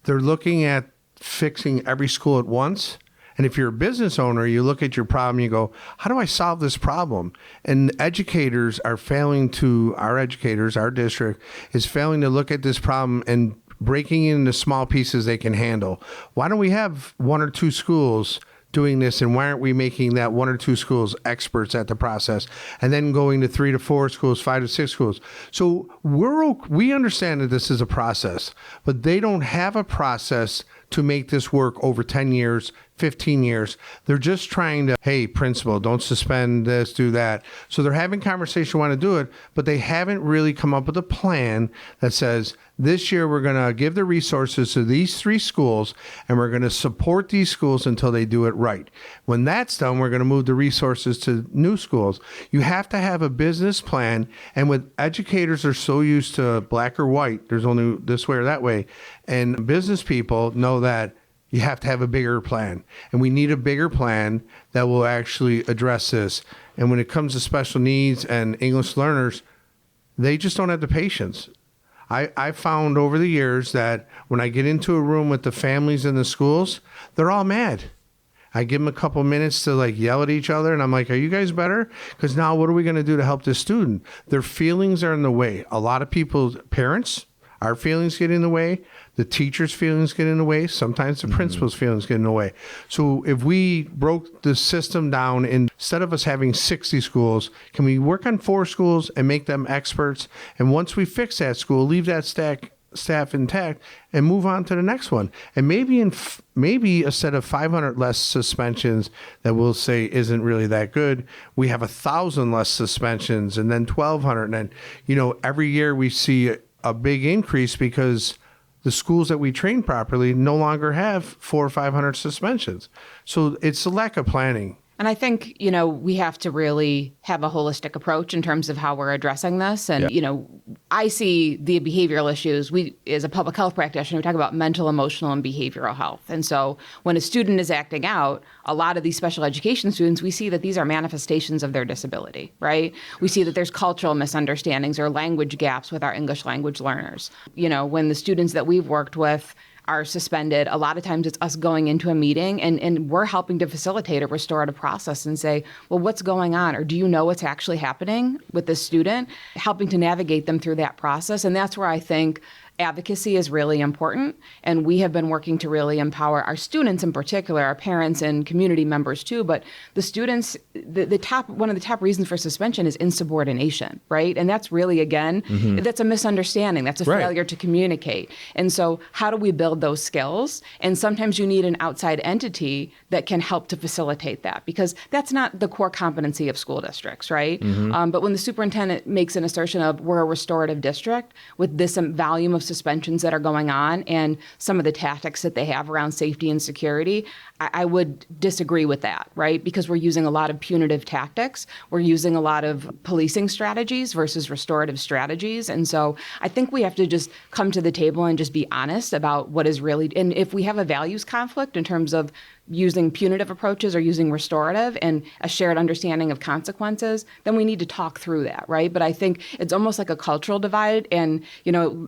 they're looking at fixing every school at once. And if you're a business owner, you look at your problem, you go, how do I solve this problem? And educators are failing to, our district is failing to look at this problem and breaking it into small pieces they can handle. Why don't we have one or two schools doing this, and why aren't we making that one or two schools experts at the process and then going to 3 to 4 schools, 5 to 6 schools? So we understand that this is a process, but they don't have a process to make this work over 10 years, 15 years. They're just trying to, hey, principal, don't suspend this, do that. So they're having conversation, want to do it, but they haven't really come up with a plan that says, this year we're going to give the resources to these 3 schools and we're going to support these schools until they do it right. When that's done, we're going to move the resources to new schools. You have to have a business plan, and with educators are so used to black or white, there's only this way or that way, and business people know that you have to have a bigger plan, and we need a bigger plan that will actually address this. And when it comes to special needs and English learners, they just don't have the patience. I found over the years that when I get into a room with the families in the schools, they're all mad. I give them a couple minutes to like yell at each other, and I'm like, are you guys better? Because now what are we going to do to help this student? Their feelings are in the way. A lot of people's parents, our feelings get in the way. The teachers' feelings get in the way. Sometimes the principal's feelings get in the way. So if we broke the system down, instead of us having 60 schools, can we work on 4 schools and make them experts? And once we fix that school, leave that staff intact and move on to the next one. And maybe a set of 500 less suspensions that we'll say isn't really that good, we have 1,000 less suspensions, and then 1,200. And then, every year we see a big increase because the schools that we train properly no longer have 400 or 500 suspensions. So it's a lack of planning. And I think, we have to really have a holistic approach in terms of how we're addressing this. And, I see the behavioral issues. We, as a public health practitioner, we talk about mental, emotional, and behavioral health. And so when a student is acting out, a lot of these special education students, we see that these are manifestations of their disability, right? We see that there's cultural misunderstandings or language gaps with our English language learners. When the students that we've worked with are suspended, a lot of times it's us going into a meeting and we're helping to facilitate a restorative process and say, well, what's going on? Or do you know what's actually happening with this student? Helping to navigate them through that process. And that's where I think advocacy is really important. And we have been working to really empower our students in particular, our parents and community members too. But the students, one of the top reasons for suspension is insubordination, right? And that's really, again, that's a misunderstanding. That's a failure to communicate. And so how do we build those skills? And sometimes you need an outside entity that can help to facilitate that, because that's not the core competency of school districts, right? But when the superintendent makes an assertion of we're a restorative district with this volume of suspensions that are going on and some of the tactics that they have around safety and security, I would disagree with that, right? Because we're using a lot of punitive tactics. We're using a lot of policing strategies versus restorative strategies. And so I think we have to just come to the table and just be honest about what is really, and if we have a values conflict in terms of using punitive approaches or using restorative and a shared understanding of consequences, then we need to talk through that, right? But I think it's almost like a cultural divide. And,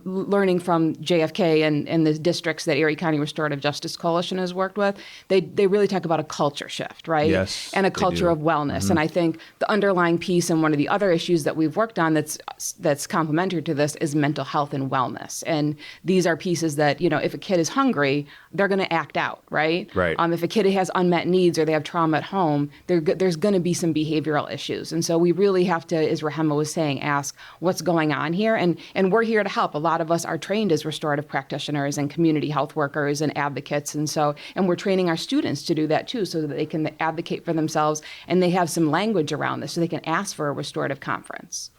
learning from JFK and the districts that Erie County Restorative Justice Coalition has worked with, they really talk about a culture shift, right? Yes, and a culture of wellness. And I think the underlying piece and one of the other issues that we've worked on that's complementary to this is mental health and wellness. And these are pieces that, if a kid is hungry, they're going to act out, right? Right. If a kid has unmet needs or they have trauma at home, there's going to be some behavioral issues. And so we really have to, as Rahema was saying, ask what's going on here. And we're here to help. A lot of us are trained as restorative practitioners and community health workers and advocates. And we're training our students to do that too, so that they can advocate for themselves and they have some language around this so they can ask for a restorative conference.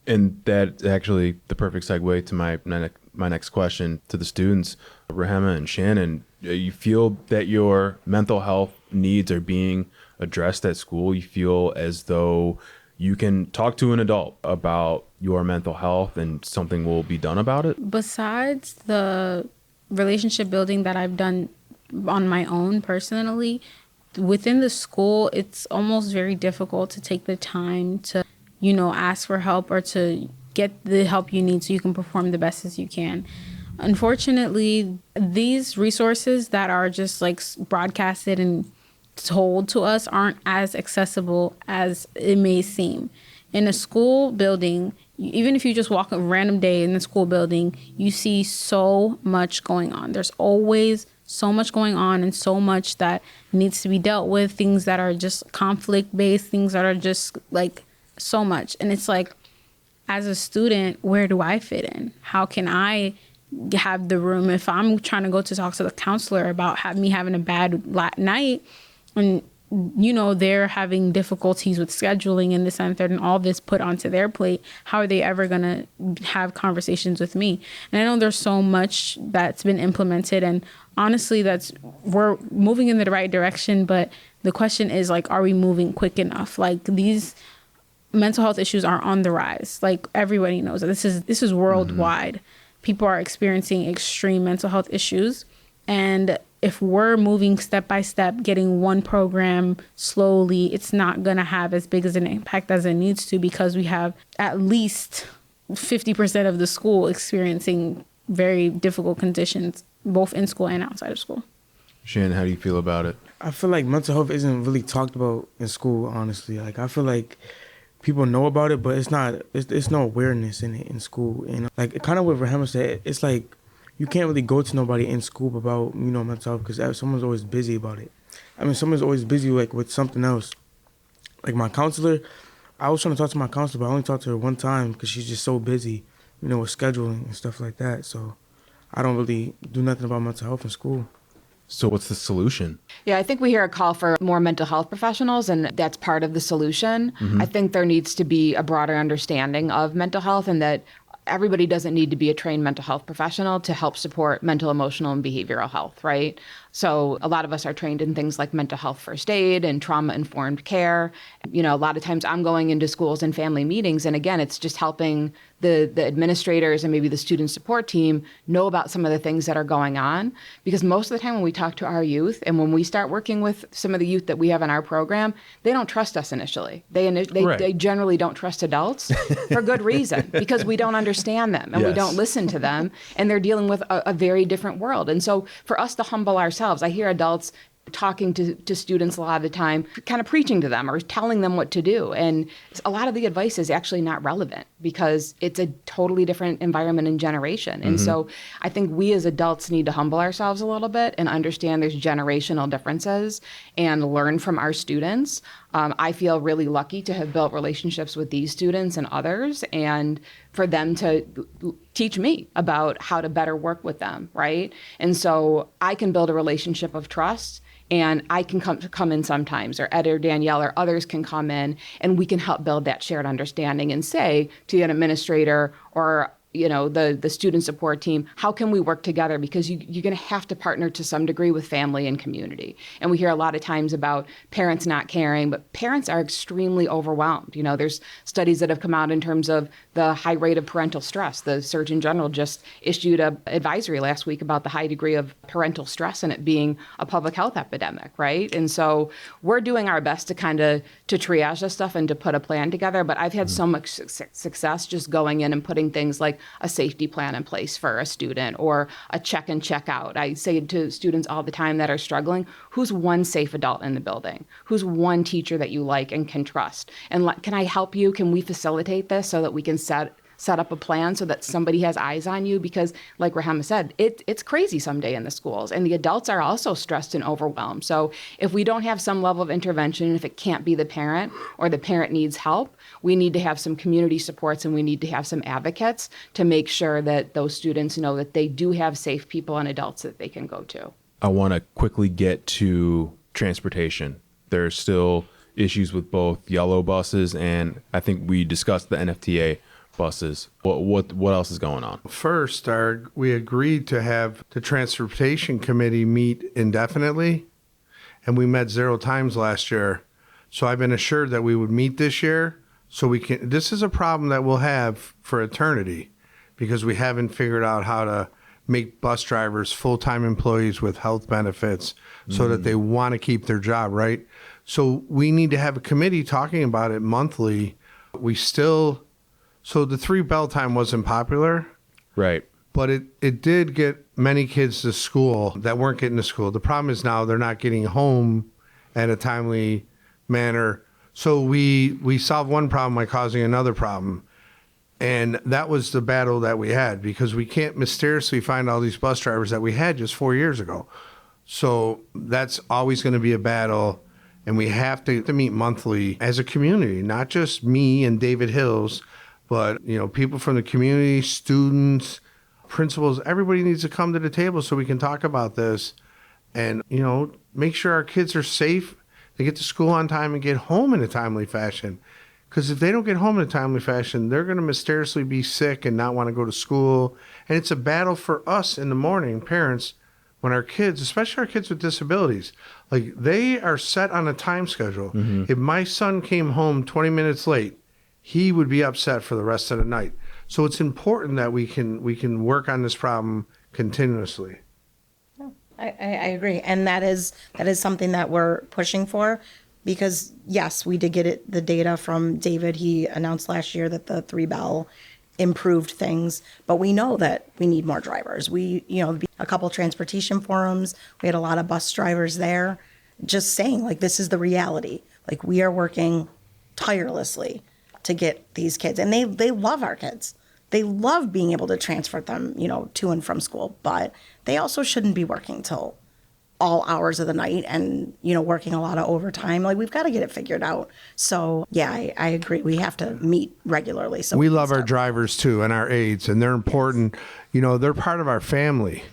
And that's actually the perfect segue to my next question to the students. Rahema and Shannon, you feel that your mental health needs are being addressed at school? You feel as though you can talk to an adult about your mental health and something will be done about it? Besides the relationship building that I've done on my own personally, within the school, it's almost very difficult to take the time to, ask for help or to get the help you need so you can perform the best as you can. Unfortunately, these resources that are just like broadcasted and told to us aren't as accessible as it may seem. In a school building, even if you just walk a random day in the school building, you see so much going on. There's always so much going on and so much that needs to be dealt with, things that are just conflict-based, things that are just like so much. And it's like, as a student, where do I fit in? How can I have the room if I'm trying to go to talk to the counselor about me having a bad night and they're having difficulties with scheduling and this and third and all this put onto their plate? How are they ever going to have conversations with me? And I know there's so much that's been implemented, and honestly, we're moving in the right direction, but the question is, like, are we moving quick enough? Like, these mental health issues are on the rise. Like, everybody knows that this is worldwide. People are experiencing extreme mental health issues. And if we're moving step by step, getting one program slowly, it's not going to have as big as an impact as it needs to, because we have at least 50% of the school experiencing very difficult conditions, both in school and outside of school. Shannon, how do you feel about it? I feel like mental health isn't really talked about in school, honestly. Like, I feel like people know about it, but it's no awareness in it in school. And like, kind of what Rahema said, it's like you can't really go to nobody in school about, mental health, because someone's always busy about it. I mean, someone's always busy like with something else. Like my counselor, I was trying to talk to my counselor, but I only talked to her one time because she's just so busy, with scheduling and stuff like that. So I don't really do nothing about mental health in school. So what's the solution? Yeah, I think we hear a call for more mental health professionals, and that's part of the solution. I think there needs to be a broader understanding of mental health, and that everybody doesn't need to be a trained mental health professional to help support mental, emotional, and behavioral health, right? So a lot of us are trained in things like mental health first aid and trauma-informed care. A lot of times I'm going into schools and family meetings, and again, it's just helping the administrators and maybe the student support team know about some of the things that are going on. Because most of the time when we talk to our youth and when we start working with some of the youth that we have in our program, they don't trust us initially. They generally don't trust adults for good reason, because we don't understand them and we don't listen to them, and they're dealing with a very different world. And so for us to humble ourselves, I hear adults talking to students a lot of the time, kind of preaching to them or telling them what to do. And a lot of the advice is actually not relevant because it's a totally different environment and generation. And so I think we as adults need to humble ourselves a little bit and understand there's generational differences and learn from our students. I feel really lucky to have built relationships with these students and others, and for them to teach me about how to better work with them, right? And so I can build a relationship of trust, and I can come in sometimes, or Ed or Danielle or others can come in, and we can help build that shared understanding and say to an administrator or the student support team, how can we work together? Because you're going to have to partner to some degree with family and community. And we hear a lot of times about parents not caring, but parents are extremely overwhelmed. There's studies that have come out in terms of the high rate of parental stress. The Surgeon General just issued an advisory last week about the high degree of parental stress and it being a public health epidemic, right? And so we're doing our best to to triage this stuff and to put a plan together. But I've had so much success just going in and putting things like a safety plan in place for a student or a check and check out. I say to students all the time that are struggling, who's one safe adult in the building? Who's one teacher that you like and can trust? And can I help you? Can we facilitate this so that we can set up a plan so that somebody has eyes on you? Because like Rahama said, it's crazy someday in the schools, and the adults are also stressed and overwhelmed. So if we don't have some level of intervention, if it can't be the parent or the parent needs help, we need to have some community supports and we need to have some advocates to make sure that those students know that they do have safe people and adults that they can go to. I want to quickly get to transportation. There's still issues with both yellow buses and I think we discussed the NFTA buses. What else is going on? First, we agreed to have the Transportation Committee meet indefinitely, and we met 0 times last year. So I've been assured that we would meet this year. So we can. This is a problem that we'll have for eternity because we haven't figured out how to make bus drivers full-time employees with health benefits so that they want to keep their job, right? So we need to have a committee talking about it monthly. So the 3 bell time wasn't popular. Right. But it did get many kids to school that weren't getting to school. The problem is now they're not getting home at a timely manner. So we solved one problem by causing another problem. And that was the battle that we had because we can't mysteriously find all these bus drivers that we had just 4 years ago. So that's always going to be a battle. And we have to meet monthly as a community, not just me and David Hills, but, people from the community, students, principals, everybody needs to come to the table so we can talk about this and, make sure our kids are safe, they get to school on time and get home in a timely fashion. Because if they don't get home in a timely fashion, they're going to mysteriously be sick and not want to go to school. And it's a battle for us in the morning, parents, when our kids, especially our kids with disabilities, like they are set on a time schedule. If my son came home 20 minutes late, he would be upset for the rest of the night. So it's important that we can work on this problem continuously. I agree. And that is something that we're pushing for because, yes, we did get the data from David. He announced last year that the 3 bell improved things, but we know that we need more drivers. A couple transportation forums, we had a lot of bus drivers there just saying, like, this is the reality. Like, we are working tirelessly to get these kids. And they love our kids. They love being able to transfer them, to and from school. But they also shouldn't be working till all hours of the night and, working a lot of overtime. Like, we've got to get it figured out. So, yeah, I agree. We have to meet regularly. So we love our drivers, too, and our aides, and they're important. They're part of our family.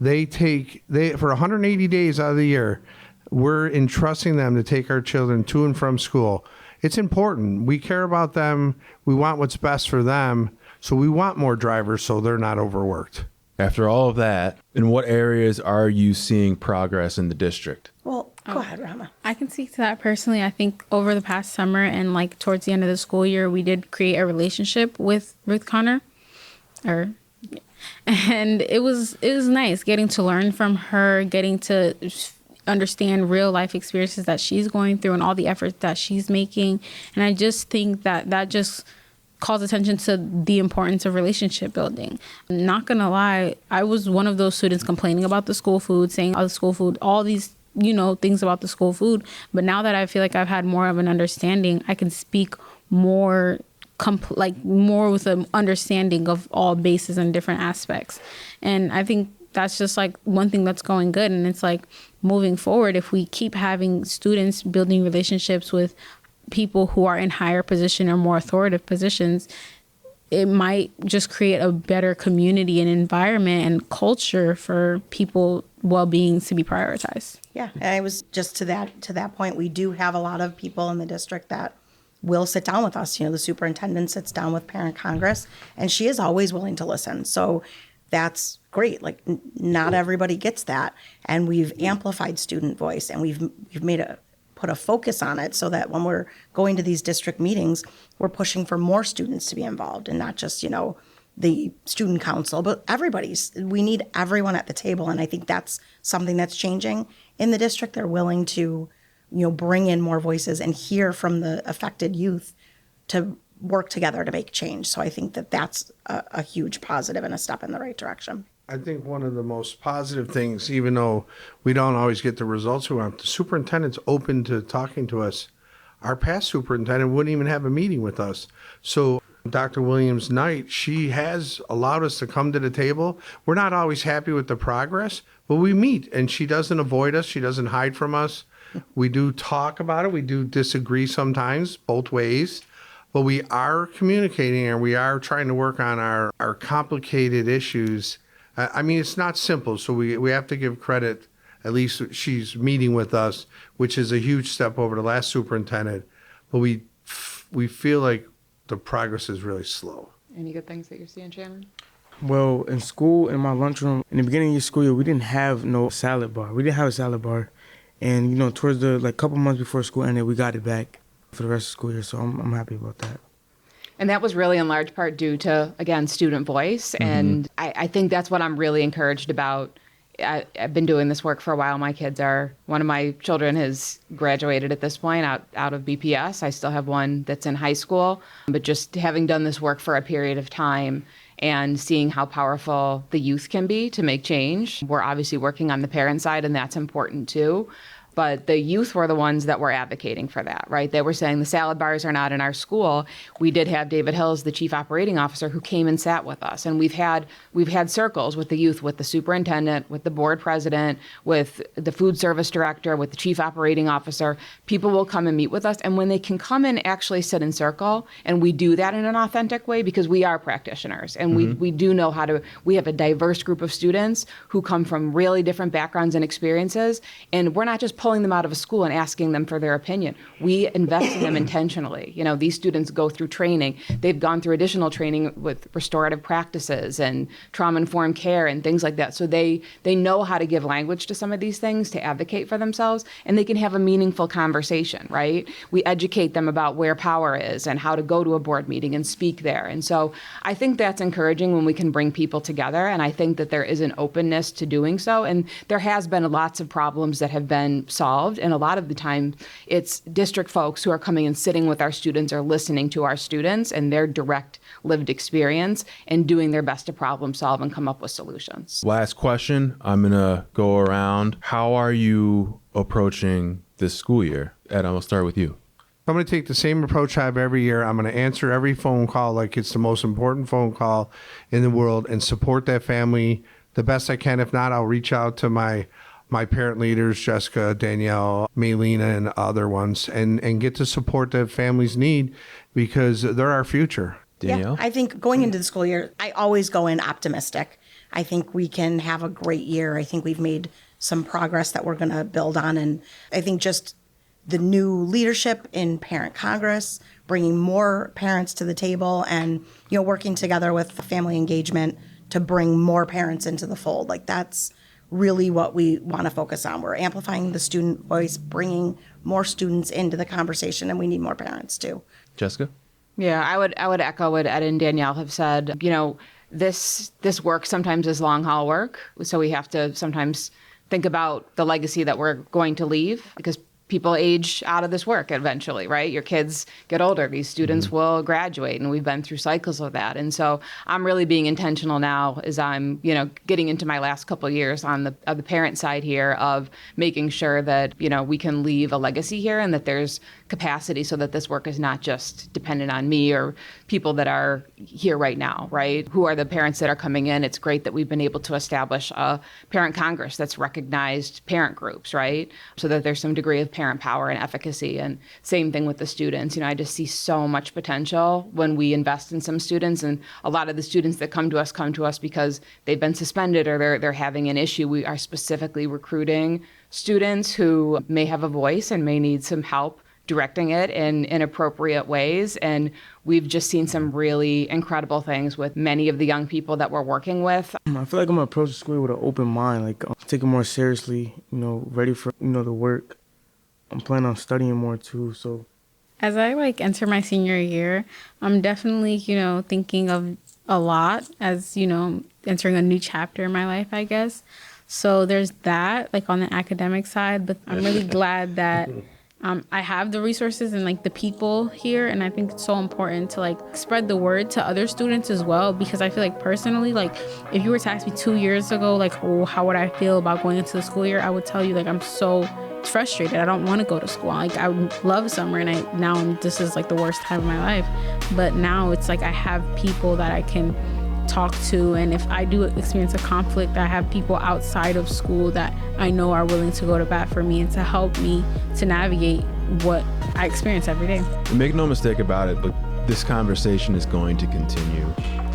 They for 180 days out of the year, we're entrusting them to take our children to and from school. It's important. We care about them. We want what's best for them. So we want more drivers so they're not overworked. After all of that, in what areas are you seeing progress in the district? Well, go ahead, Rahama. I can speak to that personally. I think over the past summer and towards the end of the school year, we did create a relationship with Ruth Connor. And it was nice getting to learn from her, getting to understand real life experiences that she's going through and all the efforts that she's making. And I just think that just calls attention to the importance of relationship building. I'm not gonna lie, I was one of those students complaining about the school food, saying all the school food, all these things about the school food. But now that I feel like I've had more of an understanding, I can speak more more with an understanding of all bases and different aspects. And I think that's just one thing that's going good. And it's moving forward, if we keep having students building relationships with people who are in higher position or more authoritative positions, it might just create a better community and environment and culture for people well-being to be prioritized. Yeah, and I was just to that point, we do have a lot of people in the district that will sit down with us. The superintendent sits down with Parent Congress, and she is always willing to listen. So that's great. Like, not everybody gets that. And we've amplified student voice, and we've put a focus on it so that when we're going to these district meetings, we're pushing for more students to be involved, and not just, the student council, but we need everyone at the table. And I think that's something that's changing in the district. They're willing to, bring in more voices and hear from the affected youth to work together to make change. So I think that that's a huge positive and a step in the right direction. I think one of the most positive things, even though we don't always get the results we want, the superintendent's open to talking to us. Our past superintendent wouldn't even have a meeting with us. So Dr. Williams-Knight, she has allowed us to come to the table. We're not always happy with the progress, but we meet, and she doesn't avoid us. She doesn't hide from us. We do talk about it. We do disagree sometimes, both ways, but we are communicating, and we are trying to work on our complicated issues. I mean, it's not simple, so we have to give credit. At least she's meeting with us, which is a huge step over the last superintendent, but we feel like the progress is really slow. Any good things that you're seeing, Shannon? Well, in school, in my lunchroom, in the beginning of the school year, we didn't have no salad bar. We didn't have a salad bar. And, towards the couple months before school ended, we got it back for the rest of the school year. So I'm happy about that. And that was really in large part due to, again, student voice. Mm-hmm. And I think that's what I'm really encouraged about. I've been doing this work for a while. One of my children has graduated at this point out of BPS. I still have one that's in high school. But just having done this work for a period of time and seeing how powerful the youth can be to make change, we're obviously working on the parent side, and that's important too. But the youth were the ones that were advocating for that, right? They were saying the salad bars are not in our school. We did have David Hills, the chief operating officer, who came and sat with us. And we've had circles with the youth, with the superintendent, with the board president, with the food service director, with the chief operating officer. People will come and meet with us. And when they can come and actually sit in circle, and we do that in an authentic way because we are practitioners. And we do know we have a diverse group of students who come from really different backgrounds and experiences. And we're not just pulling them out of a school and asking them for their opinion. We invest in them intentionally. These students go through training. They've gone through additional training with restorative practices and trauma-informed care and things like that. So they know how to give language to some of these things, to advocate for themselves, and they can have a meaningful conversation, right? We educate them about where power is and how to go to a board meeting and speak there. And so I think that's encouraging when we can bring people together, and I think that there is an openness to doing so. And there has been lots of problems that have been solved, and a lot of the time it's district folks who are coming and sitting with our students or listening to our students and their direct lived experience and doing their best to problem solve and come up with solutions. Last question, I'm gonna go around. How are you approaching this school year? Ed, I'm gonna start with you. I'm going to take the same approach I have every year. I'm going to answer every phone call like it's the most important phone call in the world and support that family the best I can. If not, I'll reach out to my parent leaders, Jessica, Danielle, Maylena, and other ones, and get to support that families need because they're our future. Danielle? Yeah, I think going into the school year, I always go in optimistic. I think we can have a great year. I think we've made some progress that we're going to build on. And I think just the new leadership in Parent Congress, bringing more parents to the table and, working together with family engagement to bring more parents into the fold. Like, that's really what we want to focus on. We're amplifying the student voice, bringing more students into the conversation, and we need more parents too. Jessica? Yeah, I would echo what Ed and Danielle have said. This work sometimes is long haul work, so we have to sometimes think about the legacy that we're going to leave because people age out of this work eventually, right? Your kids get older. These students will graduate, and we've been through cycles of that. And so I'm really being intentional now as I'm, getting into my last couple of years on the parent side here of making sure that, we can leave a legacy here and that there's capacity so that this work is not just dependent on me or people that are here right now, right? Who are the parents that are coming in? It's great that we've been able to establish a parent congress that's recognized parent groups, right? So that there's some degree of parent power and efficacy. And same thing with the students. I just see so much potential when we invest in some students. And a lot of the students that come to us because they've been suspended or they're having an issue. We are specifically recruiting students who may have a voice and may need some help directing it in inappropriate ways. And we've just seen some really incredible things with many of the young people that we're working with. I feel like I'm going to approach the school with an open mind, like take it more seriously, ready for, the work. I'm planning on studying more too, so. As I enter my senior year, I'm definitely, thinking of a lot as, entering a new chapter in my life, I guess. So there's that, on the academic side, but I'm really glad that I have the resources and the people here, and I think it's so important to spread the word to other students as well, because I feel personally, if you were to ask me 2 years ago, how would I feel about going into the school year, I would tell you I'm so frustrated. I don't want to go to school. I love summer, and this is the worst time of my life. But now it's I have people that I can talk to, and if I do experience a conflict, I have people outside of school that I know are willing to go to bat for me and to help me to navigate what I experience every day. Make no mistake about it, but this conversation is going to continue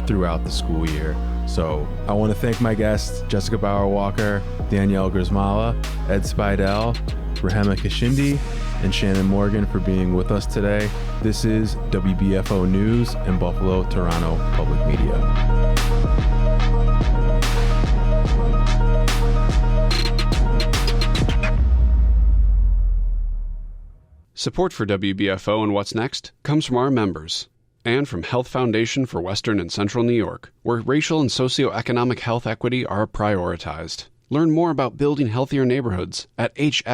throughout the school year. So I want to thank my guests, Jessica Bauer Walker, Danielle Gryzmala, Ed Speidel, Rahema Kashindi, and Shannon Morgan for being with us today. This is WBFO News and Buffalo Toronto Public Media. Support for WBFO and What's Next comes from our members and from Health Foundation for Western and Central New York, where racial and socioeconomic health equity are prioritized. Learn more about building healthier neighborhoods at hfwcny.org.